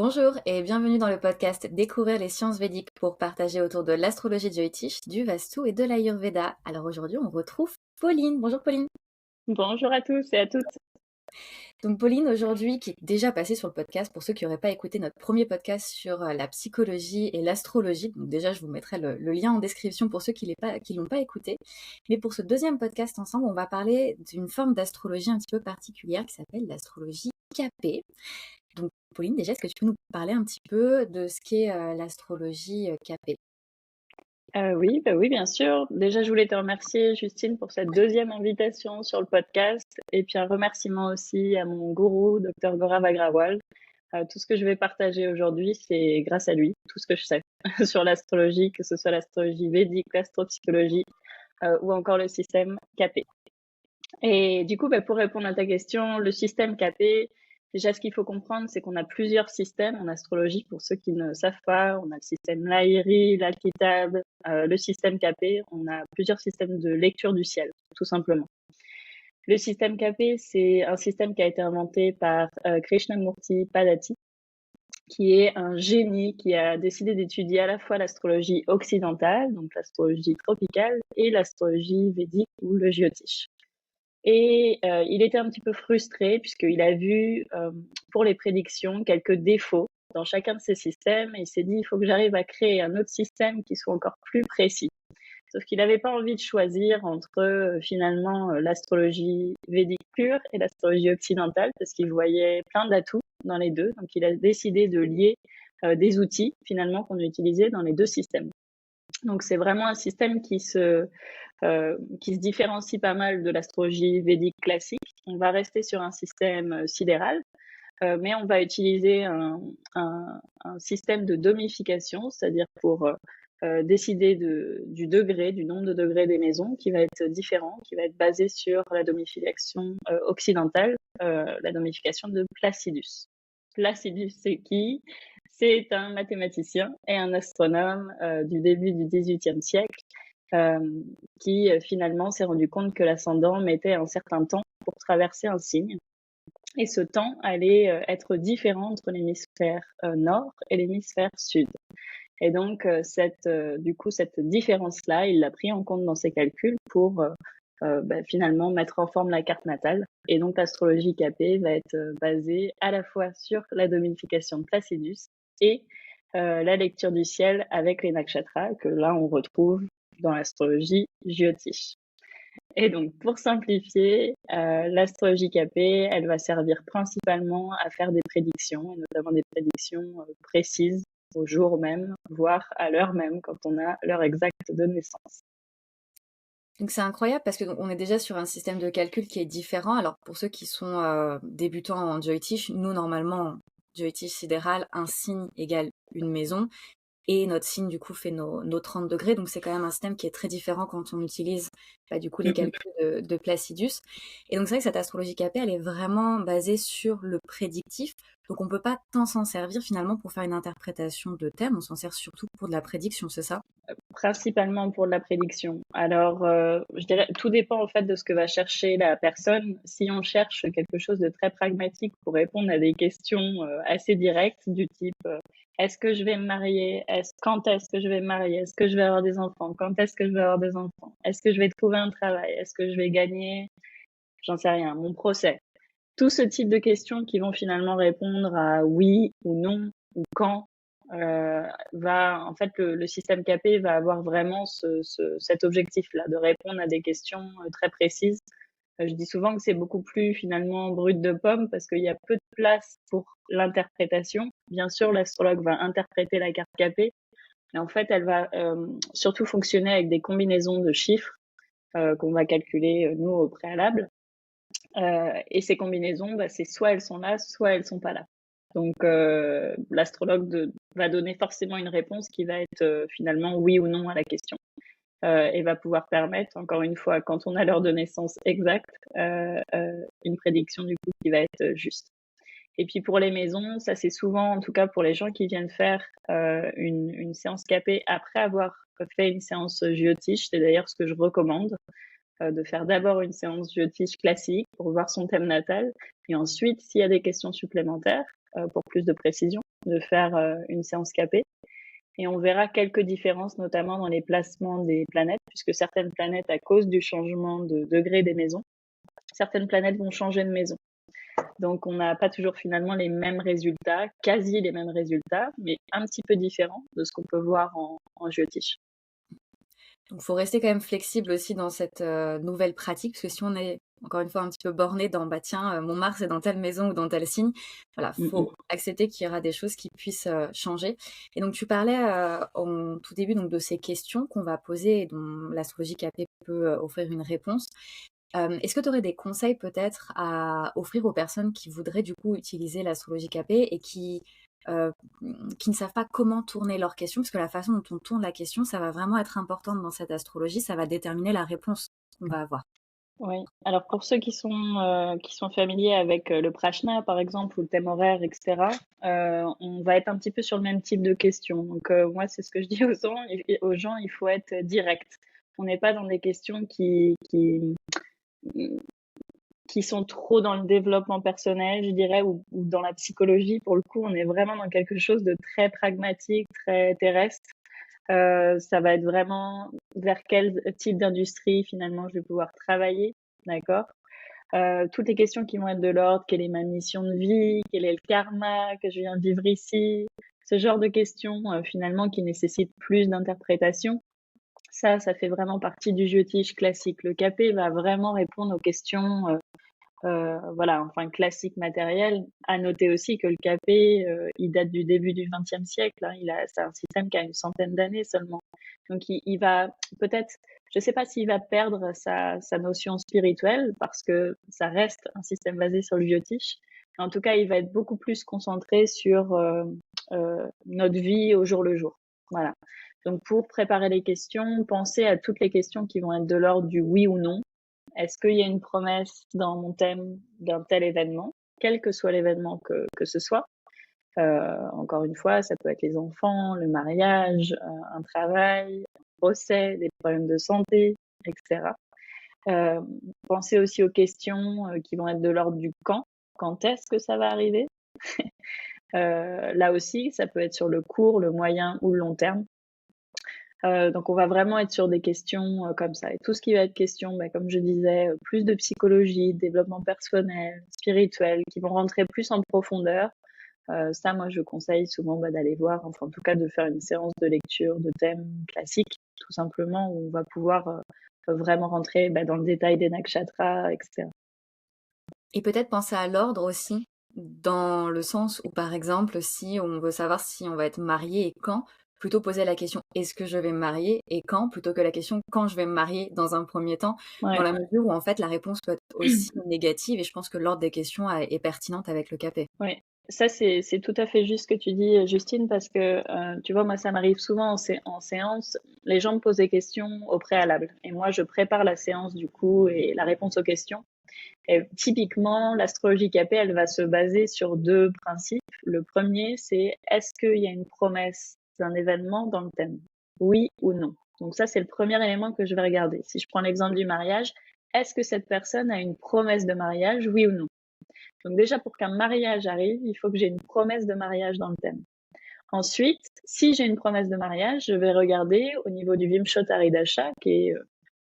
Bonjour et bienvenue dans le podcast Découvrir les sciences védiques pour partager autour de l'astrologie jyotish, du Vastu et de l'Ayurveda. Alors aujourd'hui, on retrouve Pauline. Bonjour Pauline. Bonjour à tous et à toutes. Donc Pauline, aujourd'hui, qui est déjà passée sur le podcast, pour ceux qui n'auraient pas écouté notre premier podcast sur la psychologie et l'astrologie, donc déjà je vous mettrai le lien en description pour ceux qui l'ont pas écouté. Mais pour ce deuxième podcast ensemble, on va parler d'une forme d'astrologie un petit peu particulière qui s'appelle l'astrologie capée. Donc Pauline, déjà, est-ce que tu peux nous parler un petit peu de ce qu'est l'astrologie capée? Oui, bien sûr. Déjà, je voulais te remercier, Justine, pour cette deuxième invitation sur le podcast. Et puis un remerciement aussi à mon gourou, Dr Gaurav Agrawal. Tout ce que je vais partager aujourd'hui, c'est grâce à lui, tout ce que je sais sur l'astrologie, que ce soit l'astrologie védique, l'astropsychologie ou encore le système capé. Et du coup, pour répondre à ta question, le système capé, déjà, ce qu'il faut comprendre, c'est qu'on a plusieurs systèmes en astrologie. Pour ceux qui ne savent pas, on a le système Lahiri, l'Alkitab, le système capé. On a plusieurs systèmes de lecture du ciel, tout simplement. Le système capé, c'est un système qui a été inventé par Krishnamurti Padati, qui est un génie qui a décidé d'étudier à la fois l'astrologie occidentale, donc l'astrologie tropicale, et l'astrologie védique ou le jyotish. Et il était un petit peu frustré puisqu'il a vu pour les prédictions quelques défauts dans chacun de ces systèmes et il s'est dit il faut que j'arrive à créer un autre système qui soit encore plus précis. Sauf qu'il n'avait pas envie de choisir entre finalement l'astrologie védique pure et l'astrologie occidentale parce qu'il voyait plein d'atouts dans les deux. Donc il a décidé de lier des outils finalement qu'on utilisait dans les deux systèmes. Donc c'est vraiment un système qui se différencie pas mal de l'astrologie védique classique. On va rester sur un système sidéral, mais on va utiliser un système de domification, c'est-à-dire pour décider du degré, du nombre de degrés des maisons, qui va être différent, qui va être basé sur la domification occidentale, la domification de Placidus. Placidus, c'est qui? C'est un mathématicien et un astronome du début du XVIIIe siècle qui finalement s'est rendu compte que l'ascendant mettait un certain temps pour traverser un signe. Et ce temps allait être différent entre l'hémisphère nord et l'hémisphère sud. Et donc, cette différence-là, il l'a pris en compte dans ses calculs pour finalement mettre en forme la carte natale. Et donc, l'astrologie capée va être basée à la fois sur la domification de Placidus et la lecture du ciel avec les nakshatras, que là, on retrouve dans l'astrologie jyotish. Et donc, pour simplifier, l'astrologie capée, elle va servir principalement à faire des prédictions, et notamment des prédictions précises au jour même, voire à l'heure même, quand on a l'heure exacte de naissance. Donc c'est incroyable parce qu'on est déjà sur un système de calcul qui est différent. Alors pour ceux qui sont débutants en jyotish, nous normalement, en jyotish sidéral, un signe égale une maison. Et notre signe, du coup, fait nos 30 degrés. Donc, c'est quand même un système qui est très différent quand on utilise, du coup, les calculs de Placidus. Et donc, c'est vrai que cette astrologie capée, elle est vraiment basée sur le prédictif. Donc, on peut pas tant s'en servir, finalement, pour faire une interprétation de thème. On s'en sert surtout pour de la prédiction, c'est ça? Principalement pour de la prédiction. Alors, je dirais, tout dépend en fait de ce que va chercher la personne. Si on cherche quelque chose de très pragmatique pour répondre à des questions assez directes du type est-ce que je vais me marier? Quand est-ce que je vais me marier? Est-ce que je vais avoir des enfants? Quand est-ce que je vais avoir des enfants? Est-ce que je vais trouver un travail? Est-ce que je vais gagner? J'en sais rien, mon procès. Tout ce type de questions qui vont finalement répondre à oui ou non ou quand en fait, le système capé va avoir vraiment cet objectif-là de répondre à des questions très précises. Je dis souvent que c'est beaucoup plus finalement brut de pomme parce qu'il y a peu de place pour l'interprétation. Bien sûr, l'astrologue va interpréter la carte capée, mais en fait, elle va surtout fonctionner avec des combinaisons de chiffres qu'on va calculer nous au préalable. Et ces combinaisons, c'est soit elles sont là, soit elles sont pas là. Donc, l'astrologue va donner forcément une réponse qui va être finalement oui ou non à la question. Et va pouvoir permettre, encore une fois, quand on a l'heure de naissance exacte, une prédiction du coup qui va être juste. Et puis pour les maisons, ça c'est souvent, en tout cas pour les gens qui viennent faire une séance capée après avoir fait une séance jyotish, c'est d'ailleurs ce que je recommande, de faire d'abord une séance jyotish classique pour voir son thème natal, et ensuite, s'il y a des questions supplémentaires, pour plus de précision, de faire une séance KP. Et on verra quelques différences, notamment dans les placements des planètes, puisque certaines planètes, à cause du changement de degré des maisons, certaines planètes vont changer de maison. Donc, on n'a pas toujours finalement les mêmes résultats, quasi les mêmes résultats, mais un petit peu différents de ce qu'on peut voir en géotiche. Donc, faut rester quand même flexible aussi dans cette nouvelle pratique, parce que si on est encore une fois un petit peu borné dans bah tiens, mon Mars est dans telle maison ou dans tel signe, voilà, faut accepter qu'il y aura des choses qui puissent changer. Et donc tu parlais en tout début donc de ces questions qu'on va poser et dont l'astrologie KP peut offrir une réponse. Est-ce que tu aurais des conseils peut-être à offrir aux personnes qui voudraient du coup utiliser l'astrologie KP et euh, qui ne savent pas comment tourner leur question, parce que la façon dont on tourne la question, ça va vraiment être important dans cette astrologie, ça va déterminer la réponse qu'on va avoir. Oui. Alors pour ceux qui sont familiers avec le prashna par exemple ou le thème horaire, etc., on va être un petit peu sur le même type de questions. Donc moi c'est ce que je dis aux gens, il faut être direct. On n'est pas dans des questions qui sont trop dans le développement personnel, je dirais, ou dans la psychologie. Pour le coup, on est vraiment dans quelque chose de très pragmatique, très terrestre. Ça va être vraiment vers quel type d'industrie finalement je vais pouvoir travailler, d'accord? Toutes les questions qui vont être de l'ordre, quelle est ma mission de vie, quel est le karma que je viens vivre ici, ce genre de questions finalement qui nécessitent plus d'interprétation. Ça fait vraiment partie du géotiche classique. Le KP va vraiment répondre aux questions voilà, enfin classique matériel. À noter aussi que le KP, il date du début du XXe siècle. Hein. C'est un système qui a une centaine d'années seulement. Donc il va peut-être, je ne sais pas s'il va perdre sa notion spirituelle parce que ça reste un système basé sur le géotiche. En tout cas, il va être beaucoup plus concentré sur notre vie au jour le jour. Voilà. Donc pour préparer les questions, pensez à toutes les questions qui vont être de l'ordre du oui ou non. Est-ce qu'il y a une promesse dans mon thème d'un tel événement, quel que soit l'événement que ce soit? Encore une fois, ça peut être les enfants, le mariage, un travail, un procès, des problèmes de santé, etc. Pensez aussi aux questions qui vont être de l'ordre du quand. Quand est-ce que ça va arriver? Là aussi, ça peut être sur le court, le moyen ou le long terme. Donc on va vraiment être sur des questions comme ça. Et tout ce qui va être question, comme je disais, plus de psychologie, développement personnel, spirituel, qui vont rentrer plus en profondeur. Ça, moi, je conseille souvent d'aller voir, enfin en tout cas de faire une séance de lecture de thèmes classiques, tout simplement, où on va pouvoir vraiment rentrer dans le détail des nakshatras, etc. Et peut-être penser à l'ordre aussi, dans le sens où, par exemple, si on veut savoir si on va être marié et quand, plutôt poser la question est-ce que je vais me marier et quand, plutôt que la question quand je vais me marier dans un premier temps, dans Ouais. la mesure où en fait la réponse peut être aussi négative et je pense que l'ordre des questions est pertinente avec le KP. Oui, ça c'est tout à fait juste ce que tu dis, Justine, parce que tu vois, moi ça m'arrive souvent en séance, les gens me posent des questions au préalable, et moi je prépare la séance du coup et la réponse aux questions. Et typiquement, l'astrologie KP, elle va se baser sur deux principes. Le premier, c'est est-ce qu'il y a une promesse d'un événement dans le thème? Oui ou non? Donc ça, c'est le premier élément que je vais regarder. Si je prends l'exemple du mariage, est-ce que cette personne a une promesse de mariage? Oui ou non? Donc déjà, pour qu'un mariage arrive, il faut que j'ai une promesse de mariage dans le thème. Ensuite, si j'ai une promesse de mariage, je vais regarder au niveau du Vimshot Haridasha, qui est,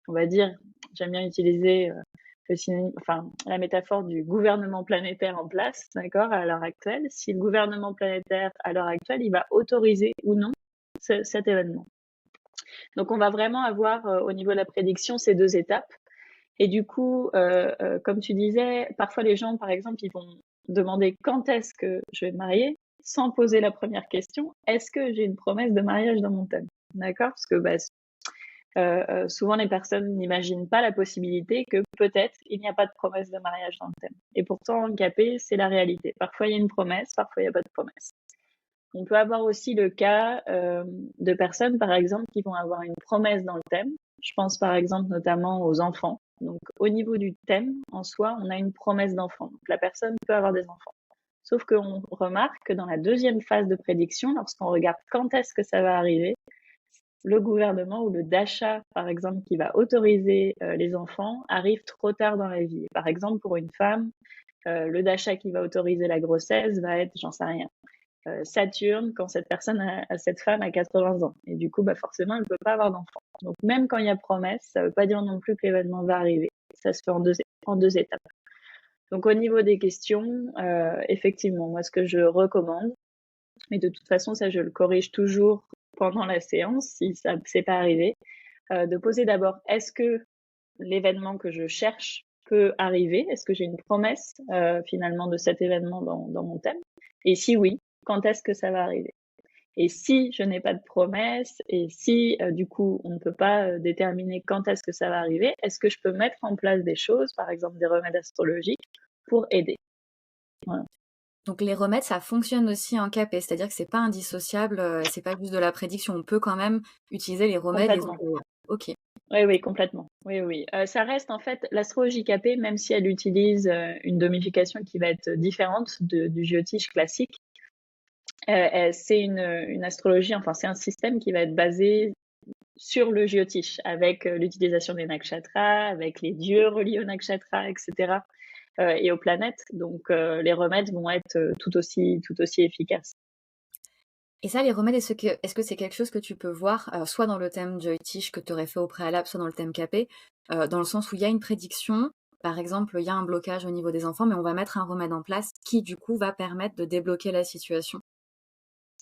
on va dire, j'aime bien utiliser la métaphore du gouvernement planétaire en place, d'accord, à l'heure actuelle. Si le gouvernement planétaire, à l'heure actuelle, il va autoriser ou non cet événement. Donc, on va vraiment avoir, au niveau de la prédiction, ces deux étapes. Et du coup, comme tu disais, parfois les gens, par exemple, ils vont demander quand est-ce que je vais me marier, sans poser la première question, est-ce que j'ai une promesse de mariage dans mon thème? D'accord? Parce que souvent les personnes n'imaginent pas la possibilité que peut-être il n'y a pas de promesse de mariage dans le thème. Et pourtant, en KP, c'est la réalité. Parfois il y a une promesse, parfois il n'y a pas de promesse. On peut avoir aussi le cas de personnes, par exemple, qui vont avoir une promesse dans le thème. Je pense par exemple notamment aux enfants. Donc au niveau du thème en soi, on a une promesse d'enfant. Donc la personne peut avoir des enfants. Sauf qu'on remarque que dans la deuxième phase de prédiction, lorsqu'on regarde quand est-ce que ça va arriver, le gouvernement ou le dasha, par exemple, qui va autoriser les enfants, arrive trop tard dans la vie. Par exemple, pour une femme, le dasha qui va autoriser la grossesse va être, j'en sais rien, Saturne quand cette femme a 80 ans. Et du coup, forcément, elle ne peut pas avoir d'enfant. Donc, même quand il y a promesse, ça ne veut pas dire non plus que l'événement va arriver. Ça se fait en deux étapes. Donc, au niveau des questions, effectivement, moi, ce que je recommande, et de toute façon, ça, je le corrige toujours pendant la séance, si ça c'est pas arrivé, de poser d'abord, est-ce que l'événement que je cherche peut arriver? Est-ce que j'ai une promesse finalement de cet événement dans mon thème? Et si oui, quand est-ce que ça va arriver? Et si je n'ai pas de promesse et si du coup on ne peut pas déterminer quand est-ce que ça va arriver, est-ce que je peux mettre en place des choses, par exemple des remèdes astrologiques, pour aider? Voilà. Donc les remèdes, ça fonctionne aussi en KP, c'est-à-dire que c'est pas indissociable, c'est pas juste de la prédiction. On peut quand même utiliser les remèdes, les Complètement. employer. Ok. Oui, oui, complètement. Oui, oui. Ça reste en fait l'astrologie capée, même si elle utilise une domification qui va être différente du géotiche classique. C'est une astrologie, enfin c'est un système qui va être basé sur le géotiche, avec l'utilisation des nakshatras, avec les dieux reliés aux nakshatras, etc. Et aux planètes. Donc les remèdes vont être tout aussi efficaces. Et ça, les remèdes, est-ce que c'est quelque chose que tu peux voir, soit dans le thème Joy-Tish que tu aurais fait au préalable, soit dans le thème KP, dans le sens où il y a une prédiction, par exemple, il y a un blocage au niveau des enfants, mais on va mettre un remède en place qui, du coup, va permettre de débloquer la situation.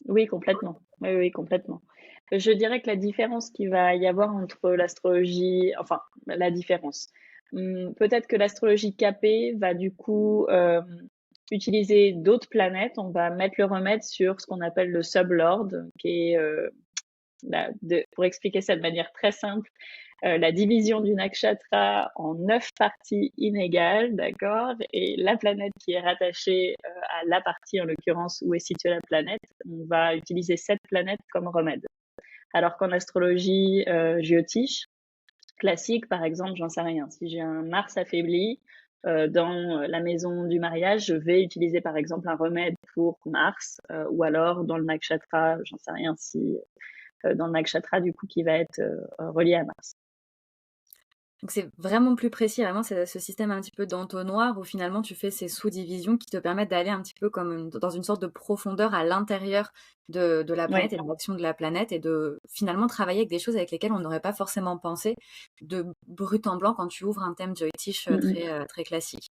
Oui, complètement. Oui, oui, complètement. Je dirais que la différence qu'il va y avoir entre l'astrologie, enfin, la différence. Peut-être que l'astrologie capée va du coup utiliser d'autres planètes. On va mettre le remède sur ce qu'on appelle le sublord, qui est, pour expliquer ça de manière très simple, la division du nakshatra en 9 parties inégales, d'accord? Et la planète qui est rattachée à la partie, en l'occurrence, où est située la planète, on va utiliser cette planète comme remède. Alors qu'en astrologie géotiche, classique, par exemple, j'en sais rien. Si j'ai un Mars affaibli dans la maison du mariage, je vais utiliser par exemple un remède pour Mars, ou alors dans le nakshatra, j'en sais rien si dans le nakshatra du coup qui va être relié à Mars. Donc c'est vraiment plus précis, vraiment c'est ce système un petit peu d'entonnoir où finalement tu fais ces sous-divisions qui te permettent d'aller un petit peu comme dans une sorte de profondeur à l'intérieur de la planète Oui. et de l'action de la planète et de finalement travailler avec des choses avec lesquelles on n'aurait pas forcément pensé de brut en blanc quand tu ouvres un thème Joy-Tish très classique.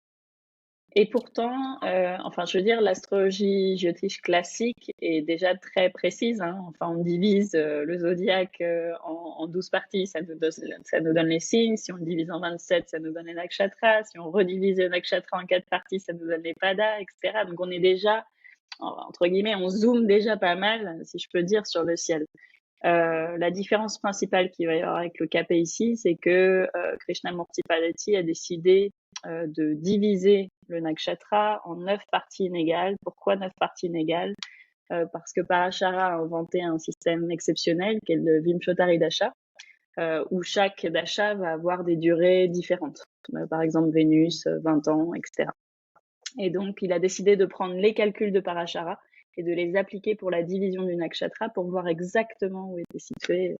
Et pourtant, enfin, je veux dire, l'astrologie géotiche classique est déjà très précise, hein. Enfin, on divise le zodiaque en 12 parties, ça nous donne les signes. Si on le divise en 27, ça nous donne les nakshatras. Si on redivise les nakshatras en 4 parties, ça nous donne les padas, etc. Donc, on est déjà, entre guillemets, on zoome déjà pas mal, si je peux dire, sur le ciel. La différence principale qu'il va y avoir avec le KP ici, c'est que Krishnamurti Pallati a décidé de diviser le nakshatra en 9 parties inégales. Pourquoi 9 parties inégales? Parce que Parashara a inventé un système exceptionnel qui est le Vimshottari Dasha, où chaque dasha va avoir des durées différentes. Par exemple, Vénus, 20 ans, etc. Et donc, il a décidé de prendre les calculs de Parashara et de les appliquer pour la division du nakshatra pour voir exactement où étaient situés,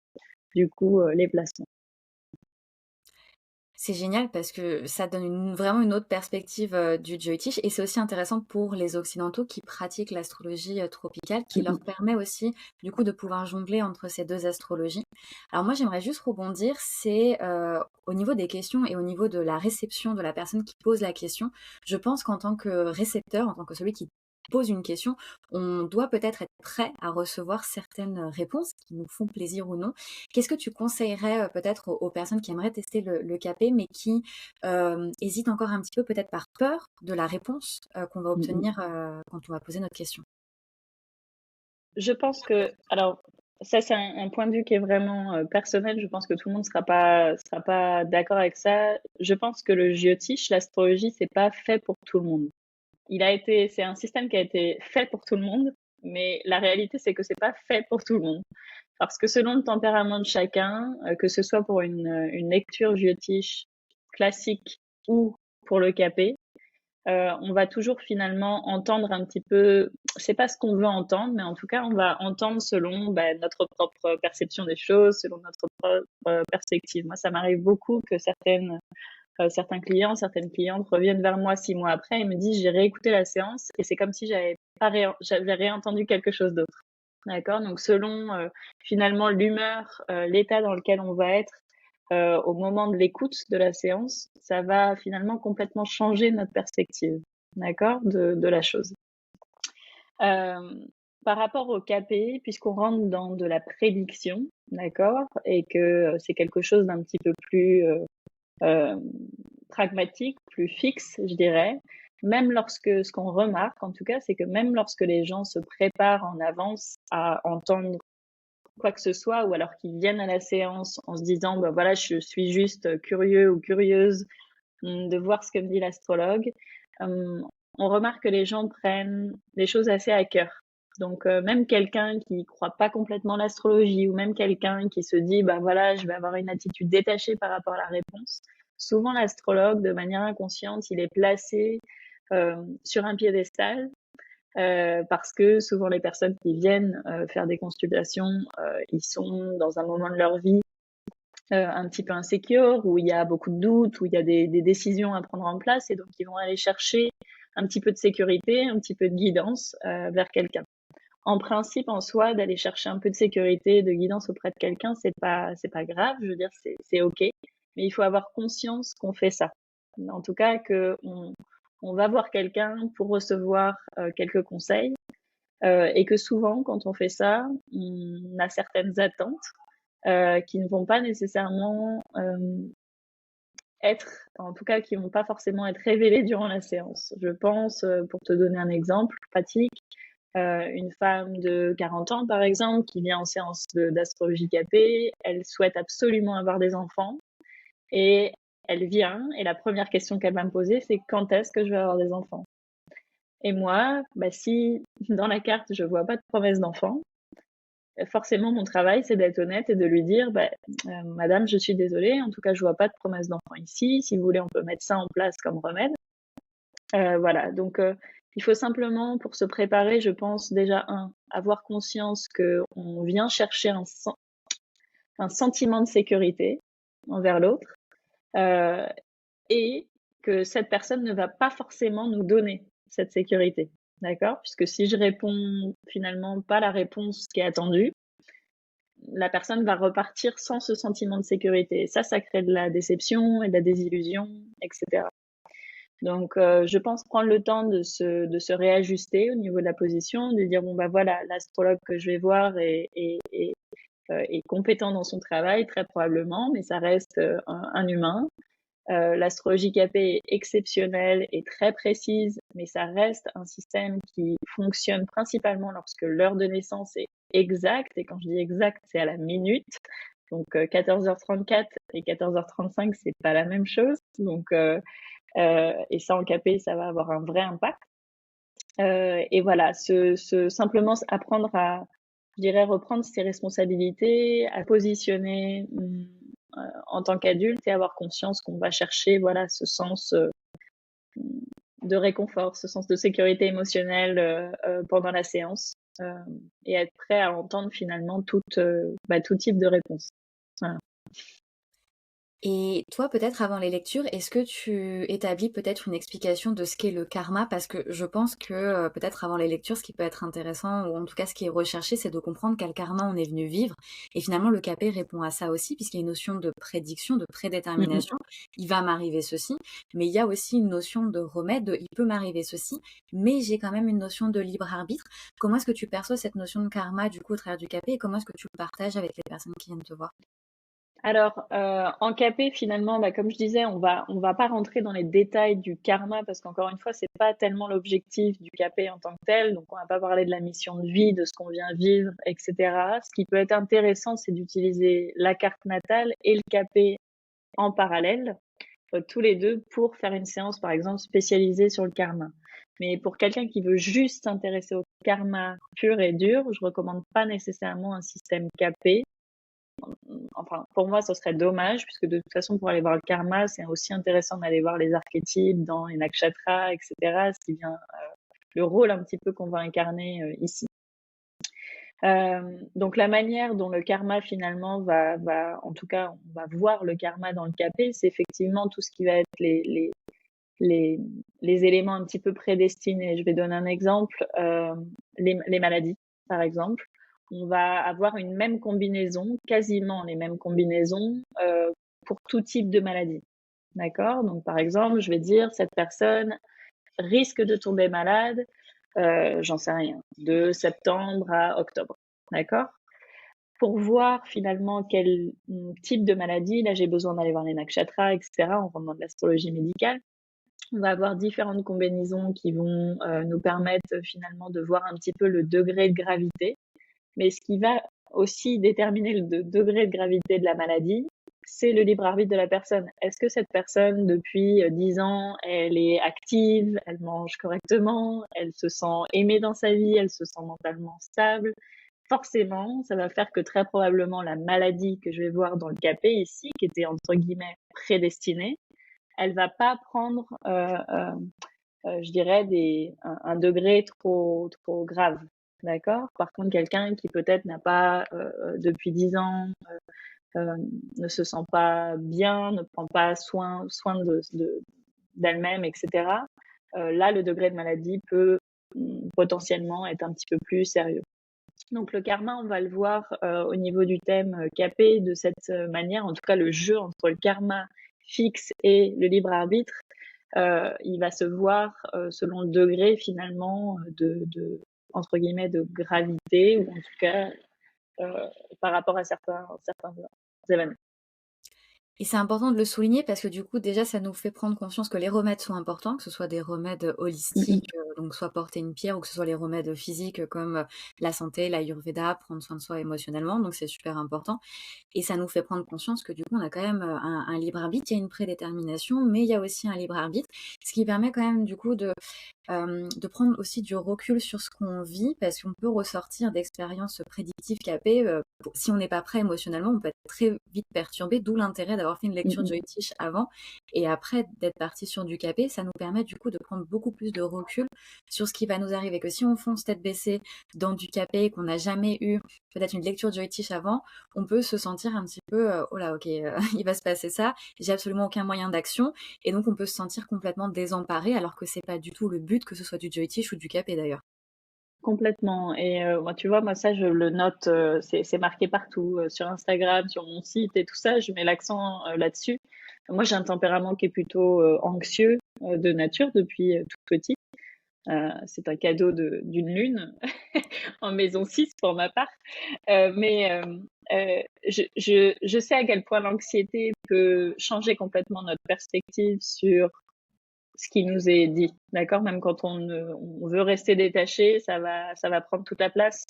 du coup, les placements. C'est génial parce que ça donne vraiment une autre perspective du Jyotish et c'est aussi intéressant pour les Occidentaux qui pratiquent l'astrologie tropicale, qui leur permet aussi du coup de pouvoir jongler entre ces deux astrologies. Alors moi j'aimerais juste rebondir, c'est au niveau des questions et au niveau de la réception de la personne qui pose la question. Je pense qu'en tant que récepteur, en tant que celui qui pose une question, on doit peut-être être prêt à recevoir certaines réponses qui nous font plaisir ou non. Qu'est-ce que tu conseillerais peut-être aux personnes qui aimeraient tester le KP mais qui hésitent encore un petit peu peut-être par peur de la réponse qu'on va obtenir quand on va poser notre question? Je pense que, alors, ça c'est un point de vue qui est vraiment personnel. Je pense que tout le monde sera pas d'accord avec ça. Je pense que le géotiche, l'astrologie, c'est pas fait pour tout le monde. C'est un système qui a été fait pour tout le monde, mais la réalité c'est que c'est pas fait pour tout le monde. Parce que selon le tempérament de chacun, que ce soit pour une lecture géotiche classique ou pour le KP, on va toujours finalement entendre un petit peu, c'est pas ce qu'on veut entendre, mais en tout cas, on va entendre selon notre propre perception des choses, selon notre propre perspective. Moi, ça m'arrive beaucoup que certaines certains clients, certaines clientes reviennent vers moi 6 mois après et me disent j'ai réécouté la séance et c'est comme si j'avais réentendu quelque chose d'autre. D'accord? Donc selon finalement l'humeur, l'état dans lequel on va être au moment de l'écoute de la séance, ça va finalement complètement changer notre perspective, d'accord, de la chose. Par rapport au KPI, puisqu'on rentre dans de la prédiction, d'accord, et que c'est quelque chose d'un petit peu plus pragmatique, plus fixe, je dirais. Même lorsque, ce qu'on remarque en tout cas, c'est que même lorsque les gens se préparent en avance à entendre quoi que ce soit, ou alors qu'ils viennent à la séance en se disant, bah voilà, je suis juste curieux ou curieuse de voir ce que me dit l'astrologue, on remarque que les gens prennent les choses assez à cœur. Donc même quelqu'un qui croit pas complètement l'astrologie ou même quelqu'un qui se dit bah voilà je vais avoir une attitude détachée par rapport à la réponse, souvent l'astrologue de manière inconsciente il est placé sur un piédestal parce que souvent les personnes qui viennent faire des consultations ils sont dans un moment de leur vie un petit peu insécure, où il y a beaucoup de doutes, où il y a des décisions à prendre en place, et donc ils vont aller chercher un petit peu de sécurité, un petit peu de guidance vers quelqu'un. En principe, en soi, d'aller chercher un peu de sécurité, de guidance auprès de quelqu'un, c'est pas grave. Je veux dire, c'est ok, mais il faut avoir conscience qu'on fait ça. En tout cas, que on va voir quelqu'un pour recevoir quelques conseils, et que souvent, quand on fait ça, on a certaines attentes qui ne vont pas nécessairement être, en tout cas, qui vont pas forcément être révélées durant la séance. Je pense, pour te donner un exemple pratique, une femme de 40 ans, par exemple, qui vient en séance d'astrologie capée, elle souhaite absolument avoir des enfants et elle vient et la première question qu'elle va me poser, c'est quand est-ce que je vais avoir des enfants? Et moi, bah, si dans la carte je vois pas de promesse d'enfant, forcément, mon travail, c'est d'être honnête et de lui dire, bah, Madame, je suis désolée, en tout cas, je vois pas de promesse d'enfant ici. Si vous voulez, on peut mettre ça en place comme remède. Voilà. Donc, il faut simplement, pour se préparer, je pense déjà avoir conscience que on vient chercher un sentiment de sécurité envers l'autre, euh, et que cette personne ne va pas forcément nous donner cette sécurité. D'accord? Puisque si je réponds finalement pas la réponse qui est attendue, la personne va repartir sans ce sentiment de sécurité. Et ça crée de la déception et de la désillusion, etc. Donc, je pense prendre le temps de se réajuster au niveau de la position, de dire bon bah voilà, l'astrologue que je vais voir est compétent dans son travail très probablement, mais ça reste un humain. L'astrologie capée est exceptionnelle et très précise, mais ça reste un système qui fonctionne principalement lorsque l'heure de naissance est exacte. Et quand je dis exact, c'est à la minute. Donc 14h34 et 14h35, c'est pas la même chose. Donc et ça en capé, ça va avoir un vrai impact. Et voilà, simplement apprendre à, je dirais, reprendre ses responsabilités, à positionner en tant qu'adulte et avoir conscience qu'on va chercher, voilà, ce sens de réconfort, ce sens de sécurité émotionnelle pendant la séance, et être prêt à entendre finalement tout type de réponse. Voilà. Et toi, peut-être avant les lectures, est-ce que tu établis peut-être une explication de ce qu'est le karma? Parce que je pense que peut-être avant les lectures, ce qui peut être intéressant, ou en tout cas ce qui est recherché, c'est de comprendre quel karma on est venu vivre. Et finalement, le KP répond à ça aussi, puisqu'il y a une notion de prédiction, de prédétermination. Il va m'arriver ceci, mais il y a aussi une notion de remède, il peut m'arriver ceci, mais j'ai quand même une notion de libre arbitre. Comment est-ce que tu perçois cette notion de karma du coup au travers du KP et comment est-ce que tu le partages avec les personnes qui viennent te voir? Alors, en KP, finalement, bah, comme je disais, on va pas rentrer dans les détails du karma parce qu'encore une fois, c'est pas tellement l'objectif du KP en tant que tel. Donc, on va pas parler de la mission de vie, de ce qu'on vient vivre, etc. Ce qui peut être intéressant, c'est d'utiliser la carte natale et le KP en parallèle, tous les deux, pour faire une séance, par exemple, spécialisée sur le karma. Mais pour quelqu'un qui veut juste s'intéresser au karma pur et dur, je recommande pas nécessairement un système KP. Enfin, pour moi, ce serait dommage, puisque de toute façon, pour aller voir le karma, c'est aussi intéressant d'aller voir les archétypes dans les nakshatras, etc., ce qui vient le rôle un petit peu qu'on va incarner ici. Donc la manière dont le karma finalement en tout cas, on va voir le karma dans le KP, c'est effectivement tout ce qui va être les, les éléments un petit peu prédestinés. Je vais donner un exemple, les maladies, par exemple. On va avoir une même combinaison, quasiment les mêmes combinaisons, pour tout type de maladie. D'accord? Donc, par exemple, je vais dire, cette personne risque de tomber malade, j'en sais rien, de septembre à octobre. D'accord? Pour voir finalement quel type de maladie, là j'ai besoin d'aller voir les nakshatras, etc. On rentre dans de l'astrologie médicale. On va avoir différentes combinaisons qui vont nous permettre finalement de voir un petit peu le degré de gravité. Mais ce qui va aussi déterminer le degré de gravité de la maladie, c'est le libre arbitre de la personne. Est-ce que cette personne, depuis 10 ans, elle est active, elle mange correctement, elle se sent aimée dans sa vie, elle se sent mentalement stable? Forcément, ça va faire que très probablement la maladie que je vais voir dans le KP ici, qui était entre guillemets prédestinée, elle va pas prendre, je dirais, un degré trop grave. D'accord? Par contre, quelqu'un qui peut-être n'a pas, depuis 10 ans, ne se sent pas bien, ne prend pas soin d'elle-même, etc. Là, le degré de maladie peut potentiellement être un petit peu plus sérieux. Donc le karma, on va le voir au niveau du thème KP de cette manière. En tout cas, le jeu entre le karma fixe et le libre arbitre, il va se voir selon le degré finalement de entre guillemets de gravité, ou en tout cas par rapport à certains événements. Et c'est important de le souligner parce que du coup, déjà, ça nous fait prendre conscience que les remèdes sont importants, que ce soit des remèdes holistiques, donc soit porter une pierre, ou que ce soit les remèdes physiques comme la santé, l'ayurveda, prendre soin de soi émotionnellement, donc c'est super important. Et ça nous fait prendre conscience que du coup, on a quand même un libre arbitre, il y a une prédétermination, mais il y a aussi un libre arbitre, ce qui permet quand même du coup de prendre aussi du recul sur ce qu'on vit, parce qu'on peut ressortir d'expériences prédictives capées. Si on n'est pas prêt émotionnellement, on peut être très vite perturbé, d'où l'intérêt d'avoir fait une lecture de Joytish avant et après d'être parti sur du capé. Ça nous permet du coup de prendre beaucoup plus de recul sur ce qui va nous arriver, que si on fonce tête baissée dans du capé et qu'on n'a jamais eu peut-être une lecture de Joytish avant, on peut se sentir un petit peu oh là ok il va se passer ça, j'ai absolument aucun moyen d'action, et donc on peut se sentir complètement désemparé alors que c'est pas du tout le but, que ce soit du Joytish ou du capé d'ailleurs. Complètement. Et moi, tu vois, moi, ça, je le note, c'est marqué partout, sur Instagram, sur mon site et tout ça, je mets l'accent là-dessus. Moi, j'ai un tempérament qui est plutôt anxieux de nature depuis toute petite. C'est un cadeau d'une lune en maison 6 pour ma part. Je sais à quel point l'anxiété peut changer complètement notre perspective sur ce qui nous est dit, d'accord? Même quand on veut rester détaché, ça va prendre toute la place.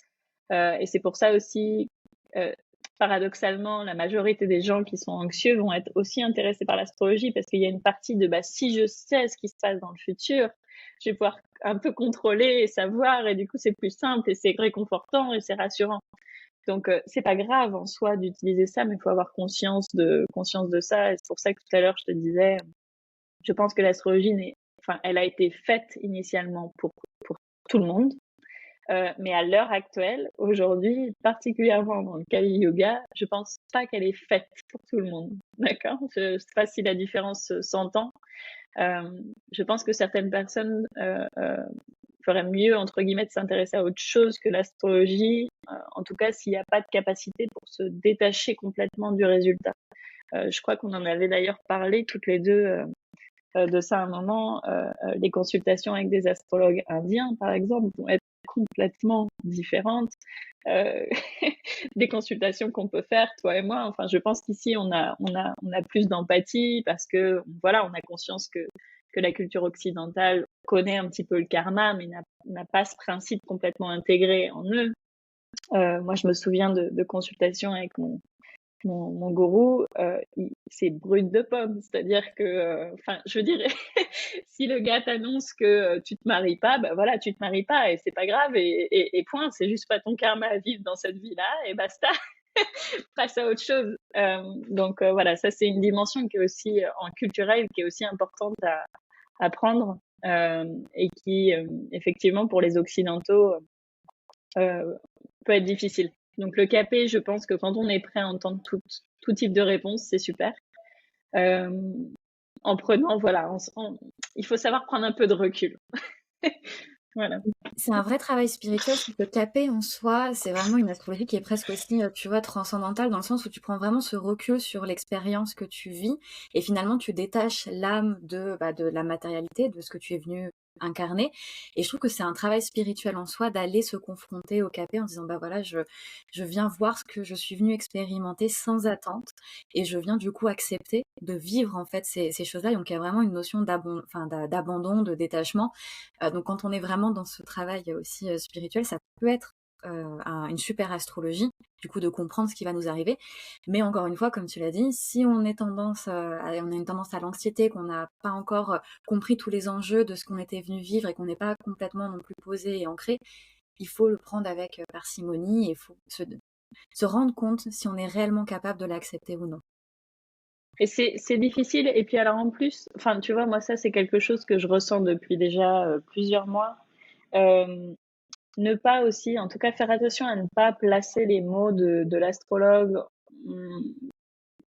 Et c'est pour ça aussi, euh, paradoxalement, la majorité des gens qui sont anxieux vont être aussi intéressés par l'astrologie, parce qu'il y a une partie de, bah, si je sais ce qui se passe dans le futur, je vais pouvoir un peu contrôler et savoir, et du coup, c'est plus simple et c'est réconfortant et c'est rassurant. Donc, c'est pas grave en soi d'utiliser ça, mais il faut avoir conscience de ça. Et c'est pour ça que tout à l'heure, je te disais, je pense que l'astrologie elle a été faite initialement pour tout le monde. Mais à l'heure actuelle, aujourd'hui, particulièrement dans le Kali Yoga, je pense pas qu'elle est faite pour tout le monde. D'accord? Je sais pas si la différence s'entend. Je pense que certaines personnes feraient mieux, entre guillemets, de s'intéresser à autre chose que l'astrologie, en tout cas s'il n'y a pas de capacité pour se détacher complètement du résultat. Je crois qu'on en avait d'ailleurs parlé toutes les deux de ça à un moment. Les consultations avec des astrologues indiens, par exemple, vont être complètement différentes euh, des consultations qu'on peut faire, toi et moi. Enfin, je pense qu'ici, on a plus d'empathie parce que, voilà, on a conscience que la culture occidentale connaît un petit peu le karma, mais n'a pas ce principe complètement intégré en eux. Moi, je me souviens de consultations avec mon gourou, c'est brut de pomme. C'est-à-dire que, enfin, je veux dire, si le gars t'annonce que tu te maries pas, bah voilà, tu te maries pas et c'est pas grave et point. C'est juste pas ton karma à vivre dans cette vie-là et basta. Passe à autre chose. Donc voilà, ça c'est une dimension qui est aussi en culturel, qui est aussi importante à prendre et qui effectivement pour les occidentaux peut être difficile. Donc le KP, je pense que quand on est prêt à entendre tout type de réponse, c'est super. Euh, en prenant, voilà, il faut savoir prendre un peu de recul. Voilà. C'est un vrai travail spirituel. Je trouve que taper en soi, c'est vraiment une astrologie qui est presque aussi, tu vois, transcendantale, dans le sens où tu prends vraiment ce recul sur l'expérience que tu vis et finalement tu détaches l'âme de la matérialité, de ce que tu es venu incarner. Et je trouve que c'est un travail spirituel en soi d'aller se confronter au capé en disant, bah voilà, je viens voir ce que je suis venu expérimenter sans attente et je viens du coup accepter de vivre en fait ces choses-là. Donc il y a vraiment une notion d'abandon, de détachement. Donc quand on est vraiment dans ce travail aussi spirituel, ça peut être une super astrologie, du coup de comprendre ce qui va nous arriver. Mais encore une fois, comme tu l'as dit, si on on a une tendance à l'anxiété, qu'on n'a pas encore compris tous les enjeux de ce qu'on était venu vivre et qu'on n'est pas complètement non plus posé et ancré, il faut le prendre avec parcimonie et il faut se rendre compte si on est réellement capable de l'accepter ou non. Et c'est difficile. Et puis alors en plus, enfin tu vois, moi ça c'est quelque chose que je ressens depuis déjà plusieurs mois. Euh, Ne pas aussi, en tout cas faire attention à ne pas placer les mots de l'astrologue hum,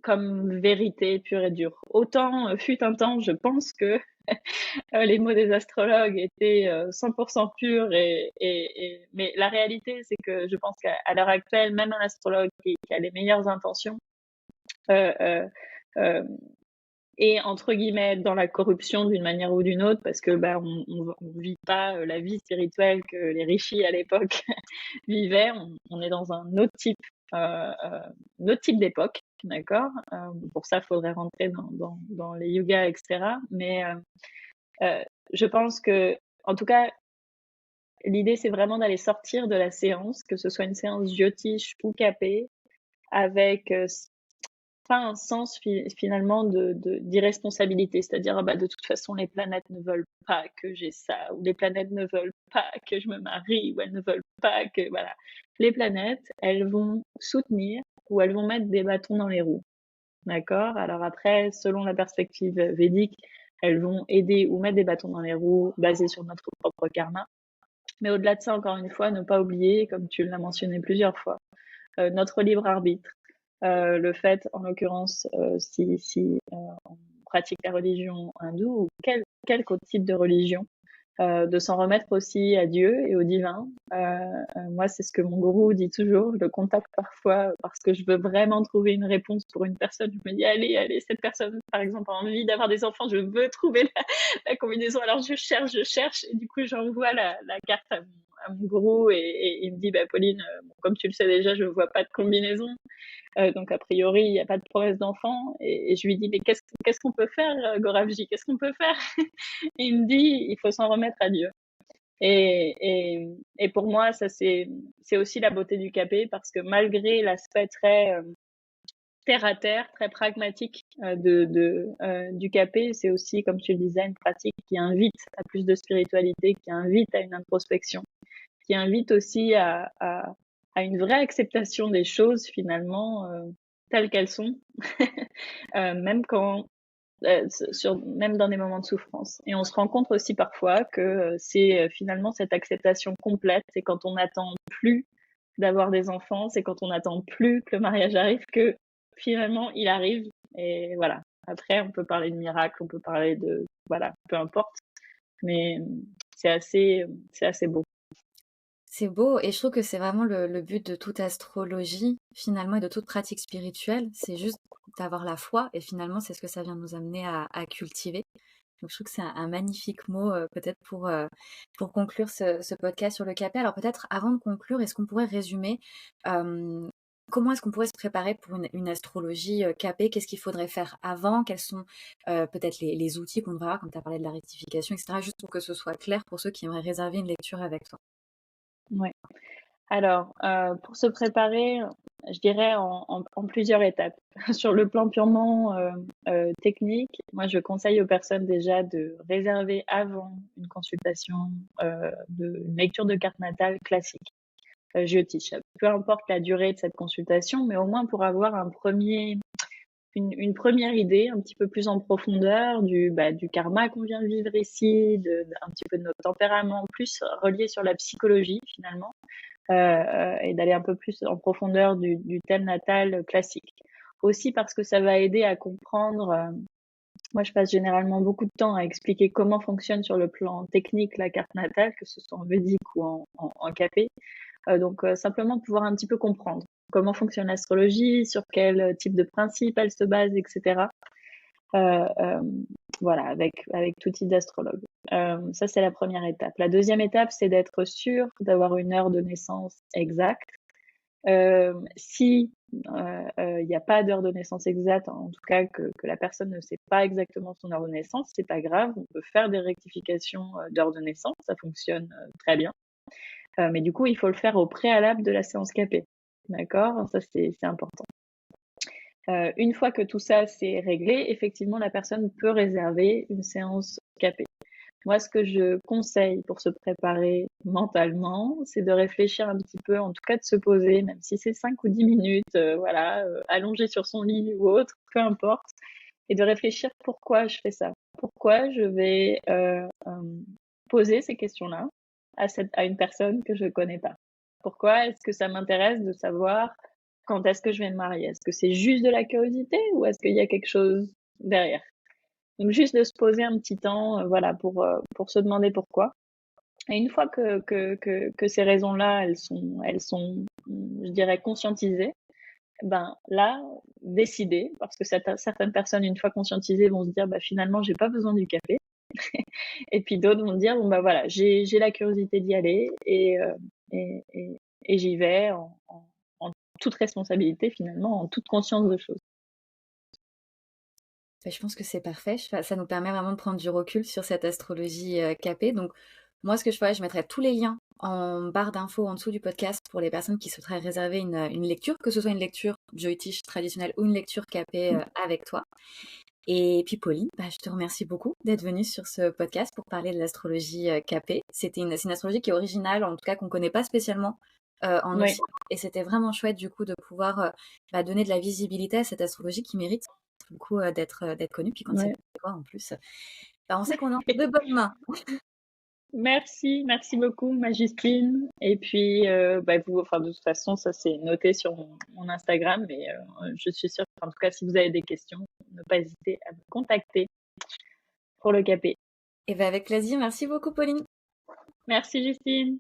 comme vérité pure et dure. Autant fut un temps, je pense que les mots des astrologues étaient 100% purs mais la réalité c'est que je pense qu'à l'heure actuelle, même un astrologue qui a les meilleures intentions euh, euh, euh, et entre guillemets dans la corruption d'une manière ou d'une autre parce que on vit pas la vie spirituelle que les rishis à l'époque vivaient. On est dans un autre type d'époque, d'accord. Pour ça, il faudrait rentrer dans les yogas, etc. Mais je pense que, en tout cas, l'idée c'est vraiment d'aller sortir de la séance, que ce soit une séance Jyotish ou Capé, avec pas un sens finalement d'irresponsabilité, c'est-à-dire ah bah, de toute façon les planètes ne veulent pas que j'ai ça, ou les planètes ne veulent pas que je me marie, ou elles ne veulent pas que voilà. Les planètes, elles vont soutenir ou elles vont mettre des bâtons dans les roues, d'accord. Alors après, selon la perspective védique, elles vont aider ou mettre des bâtons dans les roues basés sur notre propre karma. Mais au-delà de ça, encore une fois, ne pas oublier, comme tu l'as mentionné plusieurs fois, notre libre arbitre. Le fait, en l'occurrence, si on pratique la religion hindoue ou quel autre type de religion, de s'en remettre aussi à Dieu et au divin. Moi, c'est ce que mon gourou dit toujours. Je le contacte parfois parce que je veux vraiment trouver une réponse pour une personne. Je me dis, allez, cette personne, par exemple, a envie d'avoir des enfants, je veux trouver la combinaison. Alors, je cherche, et du coup, j'envoie la carte à mon gourou et il me dit, bah, Pauline, comme tu le sais déjà, je vois pas de combinaison. Donc, a priori, il n'y a pas de promesse d'enfant. Et je lui dis, mais qu'est-ce qu'on peut faire, Goravji? Qu'est-ce qu'on peut faire? Et il me dit, il faut s'en remettre à Dieu. Et pour moi, ça, c'est aussi la beauté du capé, parce que malgré l'aspect très terre à terre, très pragmatique du capé, c'est aussi, comme tu le disais, une pratique qui invite à plus de spiritualité, qui invite à une introspection, qui invite aussi à une vraie acceptation des choses finalement telles qu'elles sont, même quand même dans des moments de souffrance. Et on se rend compte aussi parfois que c'est finalement cette acceptation complète, c'est quand on n'attend plus d'avoir des enfants, c'est quand on n'attend plus que le mariage arrive que finalement il arrive. Et voilà. Après, on peut parler de miracle, on peut parler de voilà, peu importe, mais c'est assez beau. C'est beau et je trouve que c'est vraiment le but de toute astrologie finalement et de toute pratique spirituelle, c'est juste d'avoir la foi et finalement c'est ce que ça vient nous amener à cultiver. Donc je trouve que c'est un magnifique mot peut-être pour conclure ce podcast sur le capé. Alors peut-être avant de conclure, est-ce qu'on pourrait résumer comment est-ce qu'on pourrait se préparer pour une astrologie capé? Qu'est-ce qu'il faudrait faire avant? Quels sont peut-être les outils qu'on devrait avoir, comme tu as parlé de la rectification, etc. Juste pour que ce soit clair pour ceux qui aimeraient réserver une lecture avec toi. Ouais. Alors, pour se préparer, je dirais en plusieurs étapes. Sur le plan purement technique, moi, je conseille aux personnes déjà de réserver avant une consultation une lecture de carte natale classique, Jyotish. Peu importe la durée de cette consultation, mais au moins pour avoir une première idée un petit peu plus en profondeur du karma qu'on vient de vivre ici, un petit peu de notre tempérament, plus relié sur la psychologie finalement. et d'aller un peu plus en profondeur du thème natal classique. Aussi parce que ça va aider à comprendre. Moi, je passe généralement beaucoup de temps à expliquer comment fonctionne sur le plan technique la carte natale, que ce soit en védique ou en KP. Donc, simplement pouvoir un petit peu comprendre comment fonctionne l'astrologie, sur quel type de principe elle se base, etc. Voilà, avec tout type d'astrologue. Ça, c'est la première étape. La deuxième étape, c'est d'être sûr d'avoir une heure de naissance exacte. Si il n'y a pas d'heure de naissance exacte, en tout cas que la personne ne sait pas exactement son heure de naissance, c'est pas grave, on peut faire des rectifications d'heure de naissance, ça fonctionne très bien. Mais du coup, il faut le faire au préalable de la séance capée. D'accord? Ça, c'est important. Une fois que tout ça c'est réglé, effectivement, la personne peut réserver une séance capée. Moi, ce que je conseille pour se préparer mentalement, c'est de réfléchir un petit peu, en tout cas de se poser, même si c'est 5 ou 10 minutes, voilà, allongé sur son lit ou autre, peu importe, et de réfléchir pourquoi je fais ça. Pourquoi je vais poser ces questions-là à une personne que je connais pas. Pourquoi est-ce que ça m'intéresse de savoir quand est-ce que je vais me marier? Est-ce que c'est juste de la curiosité ou est-ce qu'il y a quelque chose derrière? Donc juste de se poser un petit temps, voilà, pour se demander pourquoi. Et une fois que ces raisons-là, elles sont, je dirais, conscientisées, ben là, décider, parce que certaines personnes, une fois conscientisées, vont se dire, bah finalement, j'ai pas besoin du café. Et puis d'autres vont dire, bon bah voilà, j'ai la curiosité d'y aller et, et, et j'y vais en toute responsabilité finalement, en toute conscience de choses. Je pense que c'est parfait. Ça nous permet vraiment de prendre du recul sur cette astrologie capée. Donc, moi, ce que je ferais, je mettrais tous les liens en barre d'infos en dessous du podcast pour les personnes qui souhaiteraient réserver une lecture, que ce soit une lecture Jyotish traditionnelle ou une lecture capée avec toi. Et puis, Pauline, je te remercie beaucoup d'être venue sur ce podcast pour parler de l'astrologie capée. C'est une astrologie qui est originale, en tout cas qu'on ne connaît pas spécialement en Oui, Occident. Et c'était vraiment chouette, du coup, de pouvoir donner de la visibilité à cette astrologie qui mérite beaucoup d'être connue. Puis quand c'est ouais. toi en plus, on sait qu'on est entre de bonnes mains. Merci beaucoup, ma Justine. Et puis, enfin, de toute façon, ça c'est noté sur mon Instagram, mais je suis sûre qu'en tout cas, si vous avez des questions, ne pas hésiter à me contacter pour le capé. Et avec plaisir. Merci beaucoup, Pauline. Merci, Justine.